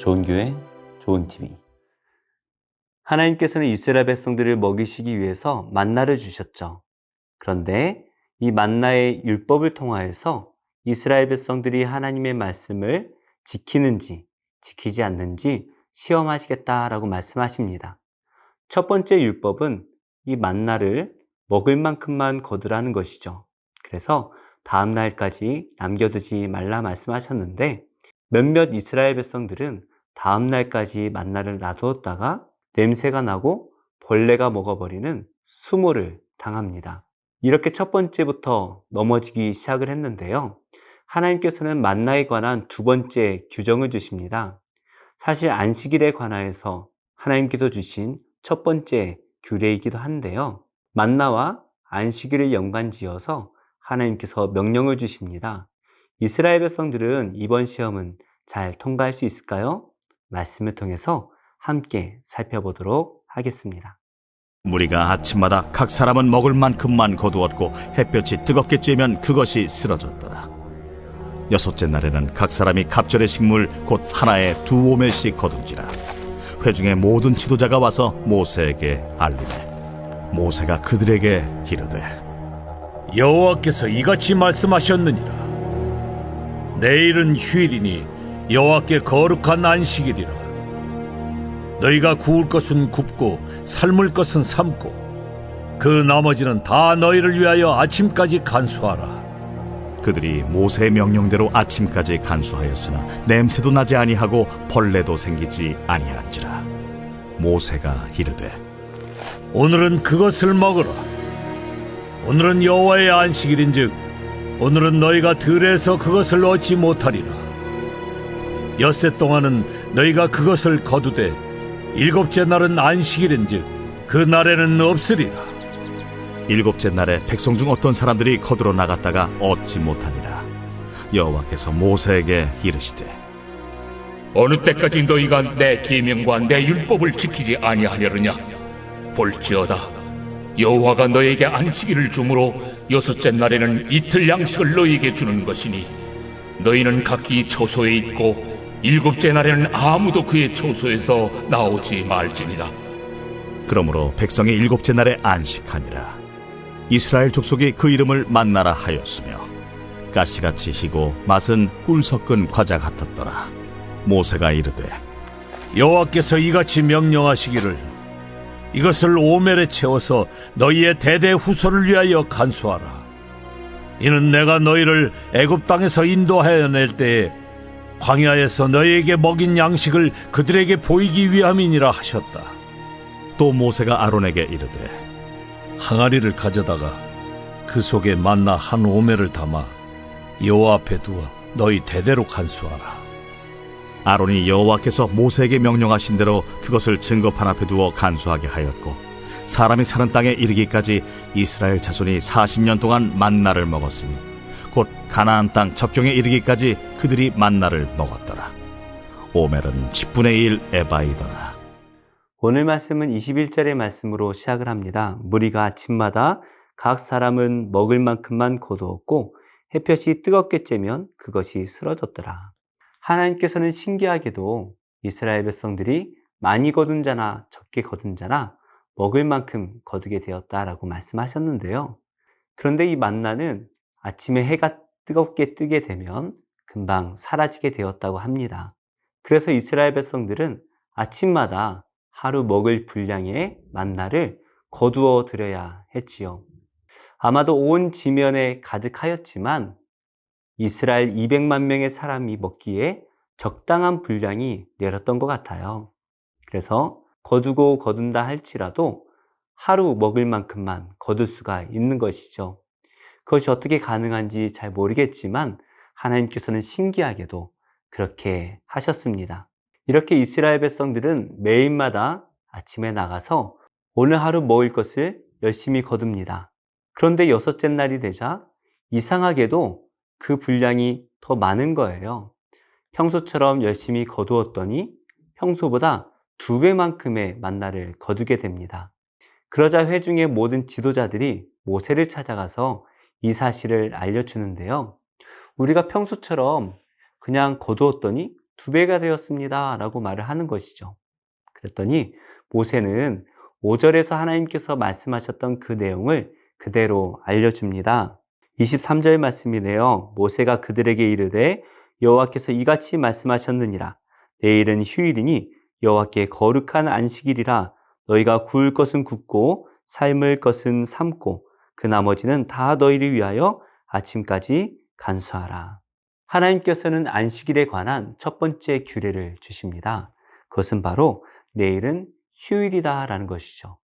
좋은 교회, 좋은 TV. 하나님께서는 이스라엘 백성들을 먹이시기 위해서 만나를 주셨죠. 그런데 이 만나의 율법을 통하여서 이스라엘 백성들이 하나님의 말씀을 지키는지 지키지 않는지 시험하시겠다라고 말씀하십니다. 첫 번째 율법은 이 만나를 먹을 만큼만 거두라는 것이죠. 그래서 다음 날까지 남겨두지 말라 말씀하셨는데 몇몇 이스라엘 백성들은 다음 날까지 만나를 놔두었다가 냄새가 나고 벌레가 먹어버리는 수모를 당합니다. 이렇게 첫 번째부터 넘어지기 시작을 했는데요. 하나님께서는 만나에 관한 두 번째 규정을 주십니다. 사실 안식일에 관하여서 하나님께서 주신 첫 번째 규례이기도 한데요. 만나와 안식일을 연관지어서 하나님께서 명령을 주십니다. 이스라엘 백성들은 이번 시험은 잘 통과할 수 있을까요? 말씀을 통해서 함께 살펴보도록 하겠습니다. 무리가 아침마다 각 사람은 먹을 만큼만 거두었고 햇볕이 뜨겁게 쬐면 그것이 쓰러졌더라. 여섯째 날에는 각 사람이 갑절의 식물 곧 하나에 2오멜씩 거둔지라. 회중의 모든 지도자가 와서 모세에게 알리되 모세가 그들에게 이르되 여호와께서 이같이 말씀하셨느니라. 내일은 휴일이니 여호와께 거룩한 안식일이라. 너희가 구울 것은 굽고 삶을 것은 삶고 그 나머지는 다 너희를 위하여 아침까지 간수하라. 그들이 모세의 명령대로 아침까지 간수하였으나 냄새도 나지 아니하고 벌레도 생기지 아니한지라. 모세가 이르되 오늘은 그것을 먹으라. 오늘은 여호와의 안식일인즉 오늘은 너희가 들에서 그것을 얻지 못하리라. 엿새 동안은 너희가 그것을 거두되 일곱째 날은 안식일인즉 그 날에는 없으리라. 일곱째 날에 백성 중 어떤 사람들이 거두러 나갔다가 얻지 못하니라. 여호와께서 모세에게 이르시되 어느 때까지 너희가 내 계명과 내 율법을 지키지 아니하려느냐? 볼지어다 여호와가 너에게 안식일을 주므로 여섯째 날에는 이틀 양식을 너희에게 주는 것이니 너희는 각기 처소에 있고 일곱째 날에는 아무도 그의 처소에서 나오지 말지니라. 그러므로 백성이 일곱째 날에 안식하니라. 이스라엘 족속이 그 이름을 만나라 하였으며 가시같이 희고 맛은 꿀 섞은 과자 같았더라. 모세가 이르되 여호와께서 이같이 명령하시기를 이것을 오멜에 채워서 너희의 대대 후손을 위하여 간수하라. 이는 내가 너희를 애굽 땅에서 인도하여 낼 때에 광야에서 너희에게 먹인 양식을 그들에게 보이기 위함이니라 하셨다. 또 모세가 아론에게 이르되 항아리를 가져다가 그 속에 만나 한 오멜을 담아 여호와 앞에 두어 너희 대대로 간수하라. 아론이 여호와께서 모세에게 명령하신 대로 그것을 증거판 앞에 두어 간수하게 하였고 사람이 사는 땅에 이르기까지 이스라엘 자손이 40년 동안 만나를 먹었으니 곧 가나안 땅 접경에 이르기까지 그들이 만나를 먹었더라. 오멜은 10분의 1 에바이더라. 오늘 말씀은 21절의 말씀으로 시작을 합니다. 무리가 아침마다 각 사람은 먹을 만큼만 거두었고 햇볕이 뜨겁게 쬐면 그것이 쓰러졌더라. 하나님께서는 신기하게도 이스라엘 백성들이 많이 거둔 자나 적게 거둔 자나 먹을 만큼 거두게 되었다라고 말씀하셨는데요. 그런데 이 만나는 아침에 해가 뜨겁게 뜨게 되면 금방 사라지게 되었다고 합니다. 그래서 이스라엘 백성들은 아침마다 하루 먹을 분량의 만나를 거두어 드려야 했지요. 아마도 온 지면에 가득하였지만 이스라엘 200만 명의 사람이 먹기에 적당한 분량이 내렸던 것 같아요. 그래서 거두고 거둔다 할지라도 하루 먹을 만큼만 거둘 수가 있는 것이죠. 그것이 어떻게 가능한지 잘 모르겠지만 하나님께서는 신기하게도 그렇게 하셨습니다. 이렇게 이스라엘 백성들은 매일마다 아침에 나가서 오늘 하루 먹을 것을 열심히 거둡니다. 그런데 여섯째 날이 되자 이상하게도 그 분량이 더 많은 거예요. 평소처럼 열심히 거두었더니 평소보다 2배만큼의 만나를 거두게 됩니다. 그러자 회중의 모든 지도자들이 모세를 찾아가서 이 사실을 알려주는데요. 우리가 평소처럼 그냥 거두었더니 2배가 되었습니다. 라고 말을 하는 것이죠. 그랬더니 모세는 5절에서 하나님께서 말씀하셨던 그 내용을 그대로 알려줍니다. 23절 말씀이네요. 모세가 그들에게 이르되 여호와께서 이같이 말씀하셨느니라. 내일은 휴일이니 여호와께 거룩한 안식일이라. 너희가 구울 것은 굽고 삶을 것은 삶고 그 나머지는 다 너희를 위하여 아침까지 간수하라. 하나님께서는 안식일에 관한 첫 번째 규례를 주십니다. 그것은 바로 내일은 휴일이다 라는 것이죠.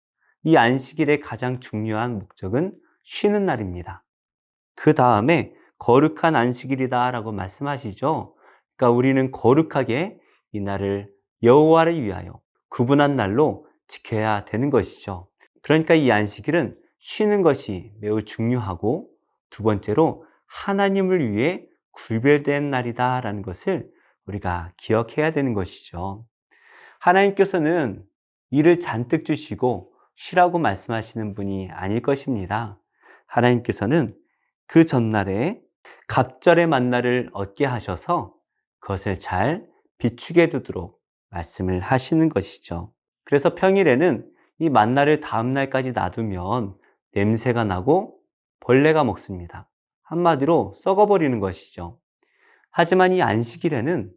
이 안식일의 가장 중요한 목적은 쉬는 날입니다. 그 다음에 거룩한 안식일이다 라고 말씀하시죠. 그러니까 우리는 거룩하게 이 날을 여호와를 위하여 구분한 날로 지켜야 되는 것이죠. 그러니까 이 안식일은 쉬는 것이 매우 중요하고 두 번째로 하나님을 위해 구별된 날이다 라는 것을 우리가 기억해야 되는 것이죠. 하나님께서는 일을 잔뜩 주시고 쉬라고 말씀하시는 분이 아닐 것입니다. 하나님께서는 그 전날에 갑절의 만나를 얻게 하셔서 그것을 잘 비추게 두도록 말씀을 하시는 것이죠. 그래서 평일에는 이 만나를 다음 날까지 놔두면 냄새가 나고 벌레가 먹습니다. 한마디로 썩어버리는 것이죠. 하지만 이 안식일에는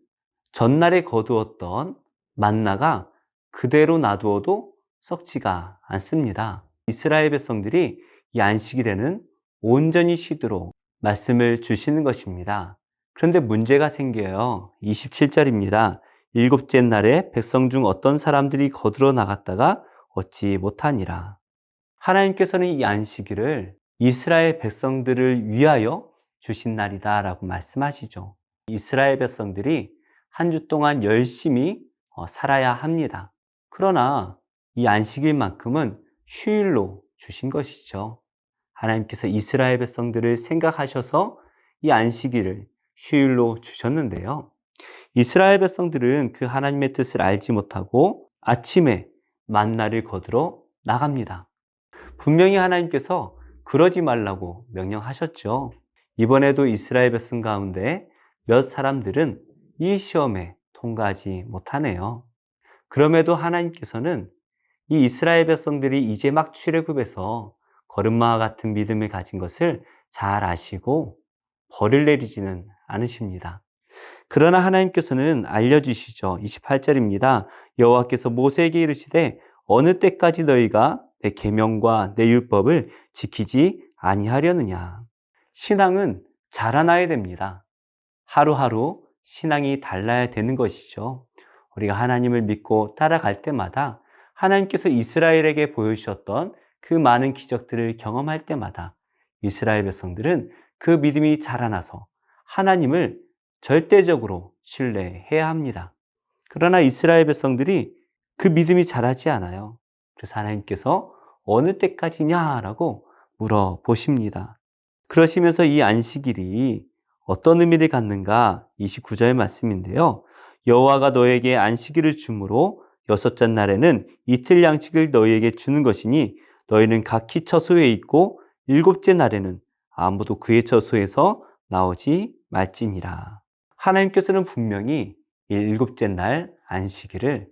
전날에 거두었던 만나가 그대로 놔두어도 썩지가 않습니다. 이스라엘 백성들이 이 안식일에는 온전히 쉬도록 말씀을 주시는 것입니다. 그런데 문제가 생겨요. 27절입니다. 일곱째 날에 백성 중 어떤 사람들이 거두러 나갔다가 얻지 못하니라. 하나님께서는 이 안식일을 이스라엘 백성들을 위하여 주신 날이다 라고 말씀하시죠. 이스라엘 백성들이 한 주 동안 열심히 살아야 합니다. 그러나 이 안식일만큼은 휴일로 주신 것이죠. 하나님께서 이스라엘 백성들을 생각하셔서 이 안식일을 휴일로 주셨는데요. 이스라엘 백성들은 그 하나님의 뜻을 알지 못하고 아침에 만나를 거두러 나갑니다. 분명히 하나님께서 그러지 말라고 명령하셨죠. 이번에도 이스라엘 백성 가운데 몇 사람들은 이 시험에 통과하지 못하네요. 그럼에도 하나님께서는 이 이스라엘 백성들이 이제 막 출애굽해서 거름마와 같은 믿음을 가진 것을 잘 아시고 벌을 내리지는 않으십니다. 그러나 하나님께서는 알려주시죠. 28절입니다. 여호와께서 모세에게 이르시되 어느 때까지 너희가 내 계명과 내 율법을 지키지 아니하려느냐. 신앙은 자라나야 됩니다. 하루하루 신앙이 달라야 되는 것이죠. 우리가 하나님을 믿고 따라갈 때마다 하나님께서 이스라엘에게 보여주셨던 그 많은 기적들을 경험할 때마다 이스라엘 백성들은 그 믿음이 자라나서 하나님을 절대적으로 신뢰해야 합니다. 그러나 이스라엘 백성들이 그 믿음이 자라지 않아요. 그래서 하나님께서 어느 때까지냐라고 물어보십니다. 그러시면서 이 안식일이 어떤 의미를 갖는가 29절 말씀인데요. 여호와가 너에게 안식일을 주므로 여섯째 날에는 이틀 양식을 너희에게 주는 것이니 너희는 각기 처소에 있고 일곱째 날에는 아무도 그의 처소에서 나오지 말지니라. 하나님께서는 분명히 일곱째 날 안식일을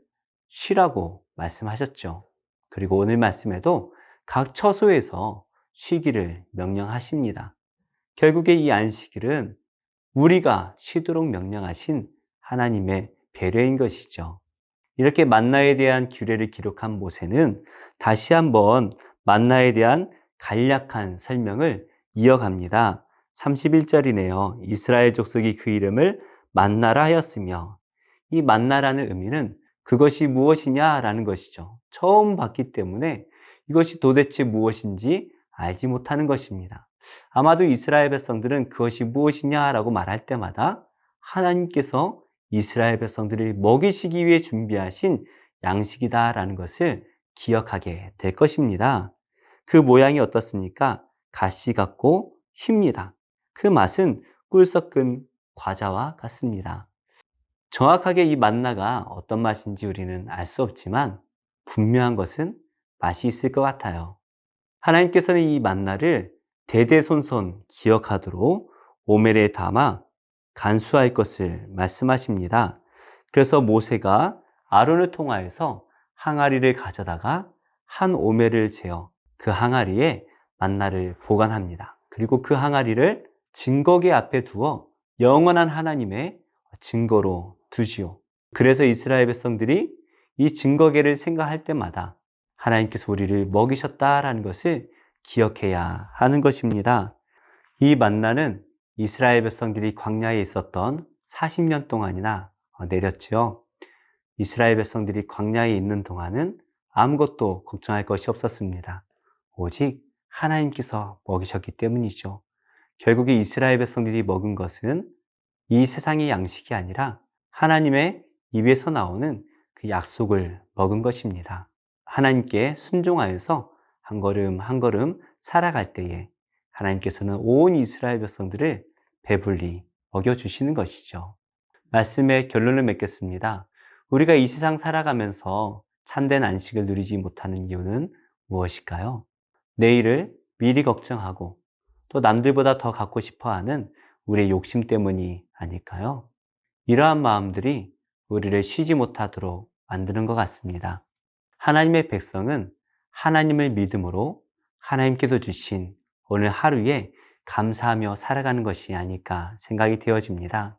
쉬라고 말씀하셨죠. 그리고 오늘 말씀에도 각 처소에서 쉬기를 명령하십니다. 결국에 이 안식일은 우리가 쉬도록 명령하신 하나님의 배려인 것이죠. 이렇게 만나에 대한 규례를 기록한 모세는 다시 한번 만나에 대한 간략한 설명을 이어갑니다. 31절이네요. 이스라엘 족속이 그 이름을 만나라 하였으며, 이 만나라는 의미는 그것이 무엇이냐라는 것이죠. 처음 봤기 때문에 이것이 도대체 무엇인지 알지 못하는 것입니다. 아마도 이스라엘 백성들은 그것이 무엇이냐라고 말할 때마다 하나님께서 이스라엘 백성들을 먹이시기 위해 준비하신 양식이다라는 것을 기억하게 될 것입니다. 그 모양이 어떻습니까? 가시 같고 힙니다. 그 맛은 꿀 섞은 과자와 같습니다. 정확하게 이 만나가 어떤 맛인지 우리는 알 수 없지만 분명한 것은 맛이 있을 것 같아요. 하나님께서는 이 만나를 대대손손 기억하도록 오멜에 담아 간수할 것을 말씀하십니다. 그래서 모세가 아론을 통하여서 항아리를 가져다가 한 오멜을 재어 그 항아리에 만나를 보관합니다. 그리고 그 항아리를 증거계 앞에 두어 영원한 하나님의 증거로 두지요. 그래서 이스라엘 백성들이 이 증거계를 생각할 때마다 하나님께서 우리를 먹이셨다라는 것을 기억해야 하는 것입니다. 이 만나는 이스라엘 백성들이 광야에 있었던 40년 동안이나 내렸지요. 이스라엘 백성들이 광야에 있는 동안은 아무것도 걱정할 것이 없었습니다. 오직 하나님께서 먹이셨기 때문이죠. 결국에 이스라엘 백성들이 먹은 것은 이 세상의 양식이 아니라 하나님의 입에서 나오는 그 약속을 먹은 것입니다. 하나님께 순종하여서 한 걸음 한 걸음 살아갈 때에 하나님께서는 온 이스라엘 백성들을 배불리 먹여주시는 것이죠. 말씀의 결론을 맺겠습니다. 우리가 이 세상 살아가면서 참된 안식을 누리지 못하는 이유는 무엇일까요? 내일을 미리 걱정하고 또 남들보다 더 갖고 싶어하는 우리의 욕심 때문이 아닐까요? 이러한 마음들이 우리를 쉬지 못하도록 만드는 것 같습니다. 하나님의 백성은 하나님을 믿음으로 하나님께서 주신 오늘 하루에 감사하며 살아가는 것이 아닐까 생각이 되어집니다.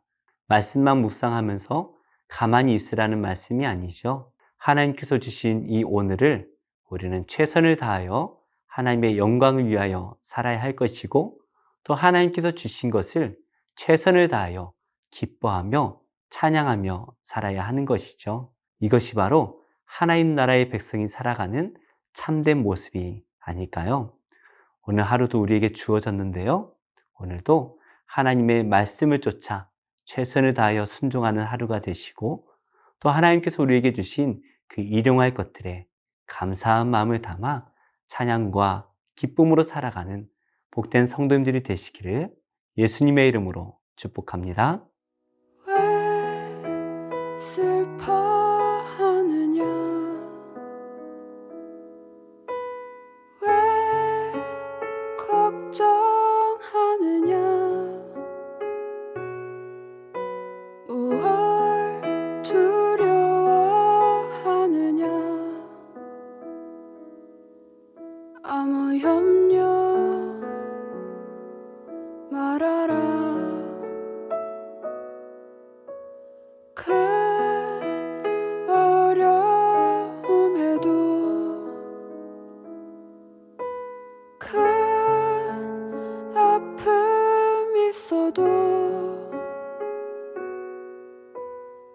말씀만 묵상하면서 가만히 있으라는 말씀이 아니죠. 하나님께서 주신 이 오늘을 우리는 최선을 다하여 하나님의 영광을 위하여 살아야 할 것이고 또 하나님께서 주신 것을 최선을 다하여 기뻐하며 찬양하며 살아야 하는 것이죠. 이것이 바로 하나님 나라의 백성이 살아가는 참된 모습이 아닐까요? 오늘 하루도 우리에게 주어졌는데요. 오늘도 하나님의 말씀을 쫓아 최선을 다하여 순종하는 하루가 되시고 또 하나님께서 우리에게 주신 그 일용할 것들에 감사한 마음을 담아 찬양과 기쁨으로 살아가는 복된 성도님들이 되시기를 예수님의 이름으로 축복합니다. 왜 슬퍼하느냐 왜 걱정하느냐 무얼 두려워하느냐 아무 염려 말아라 큰 어려움에도 큰 아픔 있어도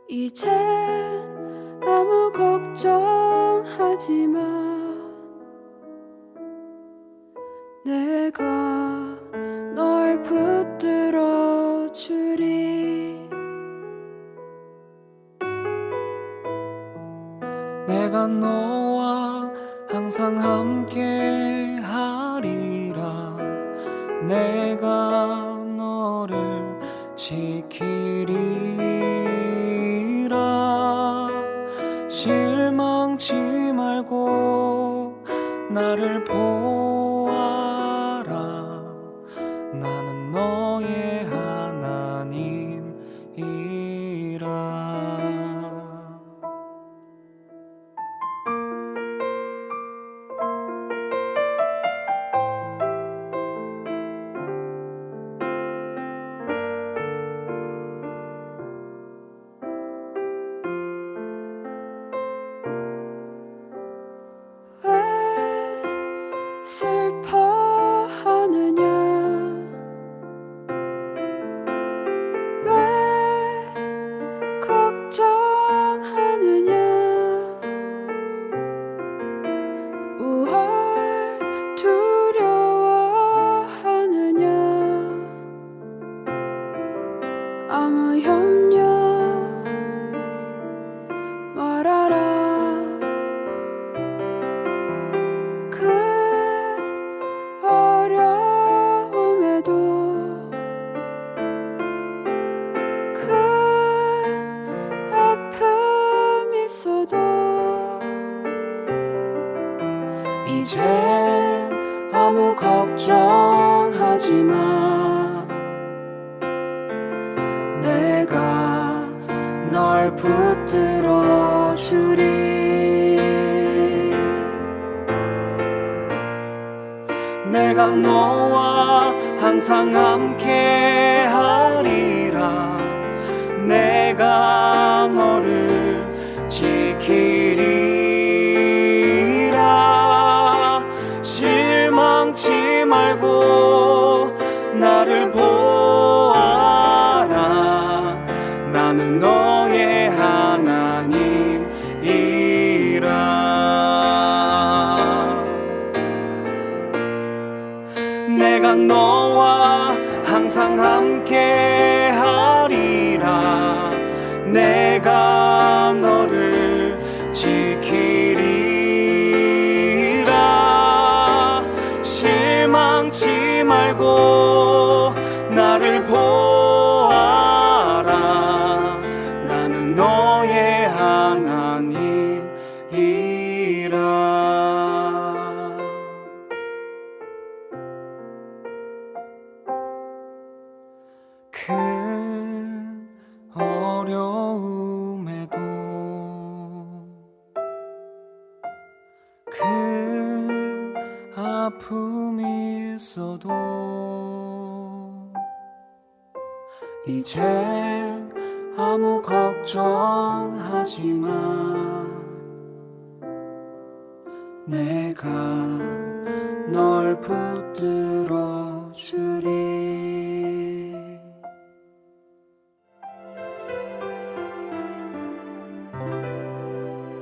이젠 아무 걱정하지 마 내가 널 붙들어 주리 내가 너와 항상 함께 하리라 내가 너를 지키리라 실망치 말고 나를 보아라 나는 너의 하나님이라 왜 슬퍼하느냐 왜 걱정하느냐 무얼 두려워하느냐 아무 염려 말아라 큰 어려움에도 큰 아픔 있어도 이젠 아무 걱정하지 마 내가 널 널 붙들어 주리. 내가 너와 항상 함께 하리라. 내가 너를 지키리라. 실망치 말고 나를 보아라. 나는 너의 하나님이라. 내가 너와 항상 함께 하리라. 내가 너를 지키리라. 실망치 말고 나를 보아라. 나는 너의 하나님이라. 큰 어려움에도 큰 아픔이 있어도 이제 아무 걱정하지 마. 내가 널 붙들어 주리.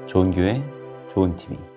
좋은 교회, 좋은 TV.